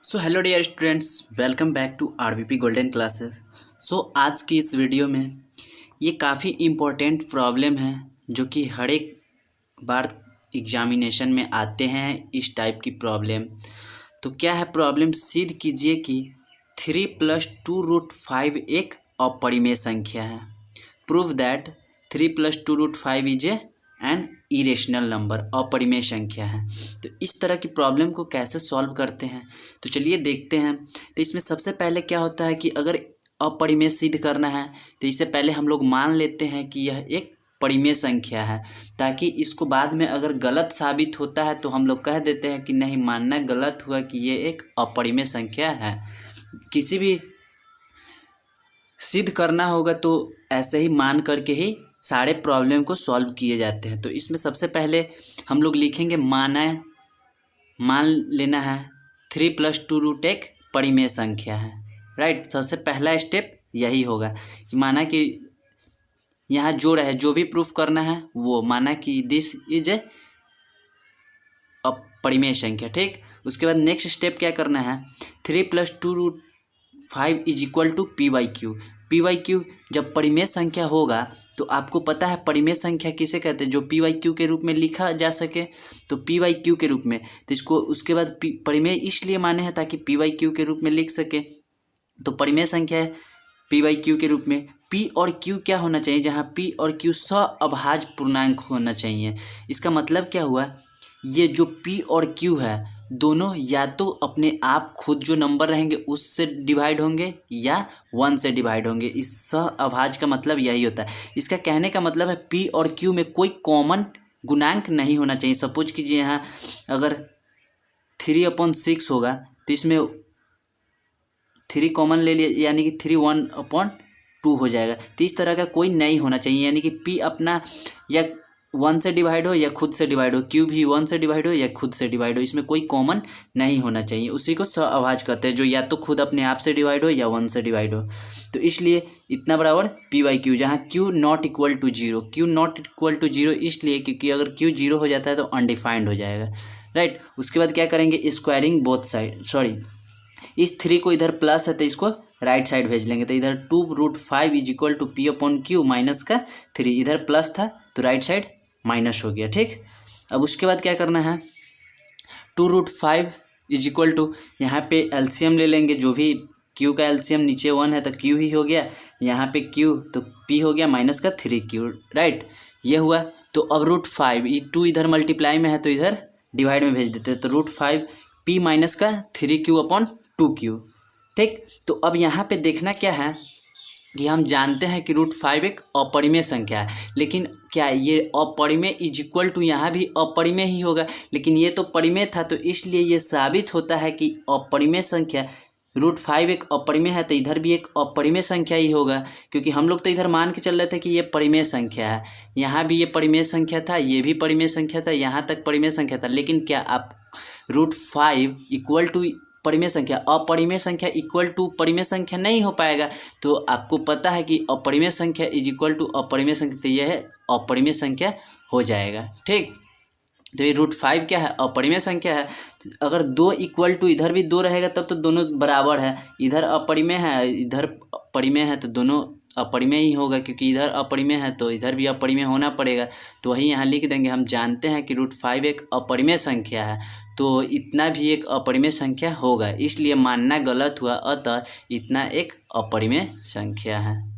So hello dear students, welcome back to RBP golden classes. So आज की इस video में ये काफ़ी इम्पोर्टेंट प्रॉब्लम है जो कि हर एक बार एग्जामिनेशन में आते हैं इस टाइप की प्रॉब्लम। तो क्या है प्रॉब्लम, सिद्ध कीजिए कि 3+2√5 एक अपरिमेय संख्या है। Prove that 3+2√5 is an irrational number, अपरिमेय संख्या है। तो इस तरह की प्रॉब्लम को कैसे सॉल्व करते हैं तो चलिए देखते हैं। तो इसमें सबसे पहले क्या होता है कि अगर अपरिमेय सिद्ध करना है तो इससे पहले हम लोग मान लेते हैं कि यह एक परिमेय संख्या है, ताकि इसको बाद में अगर गलत साबित होता है तो हम लोग कह देते हैं कि नहीं, मानना गलत हुआ कि ये एक अपरिमेय संख्या है। किसी भी सिद्ध करना होगा तो ऐसे ही मान करके ही सारे प्रॉब्लम को सॉल्व किए जाते हैं। तो इसमें सबसे पहले हम लोग लिखेंगे मान लेना है 3+2 एक परिमेय संख्या है, राइट। सबसे पहला स्टेप यही होगा कि माना कि यहाँ जोड़ है, जो भी प्रूफ करना है वो माना कि दिस इज ए परिमेय संख्या, ठीक। उसके बाद नेक्स्ट स्टेप क्या करना है, 3+2√5 is equal to p/q। p/q जब परिमेय संख्या होगा तो आपको पता है परिमेय संख्या किसे कहते हैं, जो p/q के रूप में लिखा जा सके, तो p/q के रूप में। तो इसको उसके बाद परिमेय इसलिए माने हैं ताकि p/q के रूप में लिख सके। तो परिमेय संख्या है p/q के रूप में। p और q क्या होना चाहिए, जहाँ p और q सअभाज्य पूर्णांक होना चाहिए। इसका मतलब क्या हुआ, ये जो p और q है दोनों या तो अपने आप खुद जो नंबर रहेंगे उससे डिवाइड होंगे या 1 से डिवाइड होंगे। इस सअभाज्य का मतलब यही होता है। इसका कहने का मतलब है p और q में कोई कॉमन गुणांक नहीं होना चाहिए। सपोज कीजिए यहाँ अगर 3/6 होगा तो इसमें 3 कॉमन ले लिया, यानी कि 3 1/2 हो जाएगा। तो इस तरह का कोई नहीं होना चाहिए, यानी कि p अपना या 1 से डिवाइड हो या खुद से डिवाइड हो, q भी 1 से डिवाइड हो या खुद से डिवाइड हो, इसमें कोई कॉमन नहीं होना चाहिए। उसी को सअभाज्य कहते हैं, जो या तो खुद अपने आप से डिवाइड हो या 1 से डिवाइड हो। तो इसलिए इतना बराबर p/q, जहाँ q not equal to 0। q not equal to 0 इसलिए क्योंकि अगर q 0 हो जाता है तो अनडिफाइंड हो जाएगा, राइट। उसके बाद क्या करेंगे, स्क्वायरिंग बोथ साइड, इस 3 को इधर प्लस है तो इसको राइट साइड भेज लेंगे। तो इधर 2√5 is equal to p/q minus का 3, इधर प्लस था तो राइट साइड माइनस हो गया, ठीक। अब उसके बाद क्या करना है, 2√5 इज इक्वल टू, यहाँ पे एलसीएम ले लेंगे, जो भी q का एलसीएम नीचे 1 है तो q ही हो गया, यहाँ पे q तो p हो गया माइनस का 3q, राइट। ये हुआ। तो अब √5, ये 2 इधर मल्टीप्लाई में है तो इधर डिवाइड में भेज देते हैं। तो √5 p माइनस का 3q/2q, ठीक। तो अब यहाँ पे देखना क्या है कि हम जानते हैं कि √5 एक अपरिमेय संख्या है, लेकिन क्या ये अपरिमेय इज इक्वल टू यहाँ भी अपरिमेय ही होगा, लेकिन ये तो परिमेय था तो इसलिए ये साबित होता है कि अपरिमेय संख्या √5 एक अपरिमेय है, तो इधर भी एक अपरिमेय संख्या ही होगा, क्योंकि हम लोग तो इधर मान के चल रहे थे कि ये परिमेय संख्या है। यहाँ भी ये परिमेय संख्या था, ये भी परिमेय संख्या था, यहाँ तक परिमेय संख्या था। लेकिन क्या आप √5 इक्वल टू परिमेय संख्या, अपरिमेय संख्या इक्वल टू परिमेय संख्या नहीं हो पाएगा। तो आपको पता है कि अपरिमेय संख्या इज इक्वल टू अपरिमेय संख्या, तो यह अपरिमेय संख्या हो जाएगा, ठीक। तो ये √5 क्या है, अपरिमेय संख्या है। अगर 2 इक्वल टू इधर भी 2 रहेगा तब तो दोनों बराबर है, इधर अपरिमेय है इधर परिमेय है तो दोनों अपरिमेय ही होगा, क्योंकि इधर अपरिमेय है तो इधर भी अपरिमेय होना पड़ेगा। तो वही यहाँ लिख देंगे, हम जानते हैं कि √5 एक अपरिमेय संख्या है तो इतना भी एक अपरिमेय संख्या होगा, इसलिए मानना गलत हुआ, अतः इतना एक अपरिमेय संख्या है।